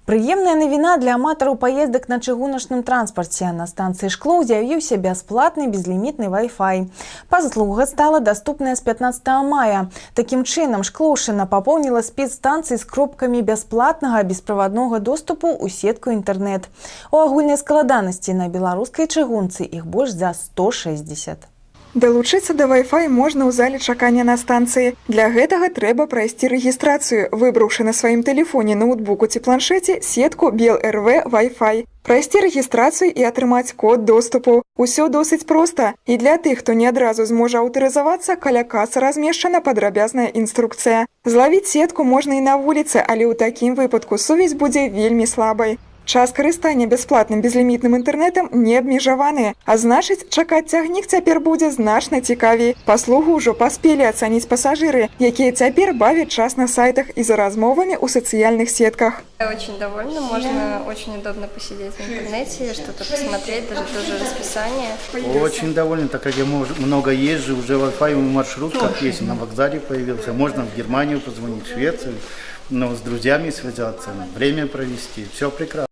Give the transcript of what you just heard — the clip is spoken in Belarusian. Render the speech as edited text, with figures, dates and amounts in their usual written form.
Прыемная навіна для аматараў паездак на чыгуначным транспарце. На станцыі Шклоў з'явіўся бясплатны безлімітны Wi-Fi. Паслуга стала даступная з 15 мая. Такім чынам, Шклоўшчына папоўніла спіс станцый з кропкамі бясплатнага бесправаднога доступу ў сетку інтэрнэт. У агульнай складанасці на беларускай чыгунцы іх больш за 160. Далучыцца да Wi-Fi можна ў зале чакання на станцыі. Для гэтага трэба прайсці рэгістрацыю, выбраўшы на сваім тэлефоне, ноутбуку ці планшеце сетку BelRV Wi-Fi. Прайсці рэгістрацыю і атрымаць код доступу. Усё досыць проста. І для тых, хто не адразу зможа аўтарызавацца, каля касы размешчана падрабязная інструкцыя. Злавіць сетку можна і на вуліцы, але ў такім выпадку сувязь будзе вельмі слабай. Час карыстання бясплатным безлімітным інтэрнэтам не абмежаваны, а значыць, чакаць цягнік цяпер будзе значна цікавей. Паслугу ўжо паспелі ацаніць пасажыры, якія цяпер бавяць час на сайтах і за размовамі ў сацыяльных сетках. Я очень довольна, можно очень удобно посидеть в интернете, что-то посмотреть, даже тоже расписание. Очень доволен, так как я много езжу, уже Wi-Fi в маршрутках есть, на вокзале появился, можно в Германию позвонить, в Швецию, но с друзьями связаться, время провести, все прекрасно.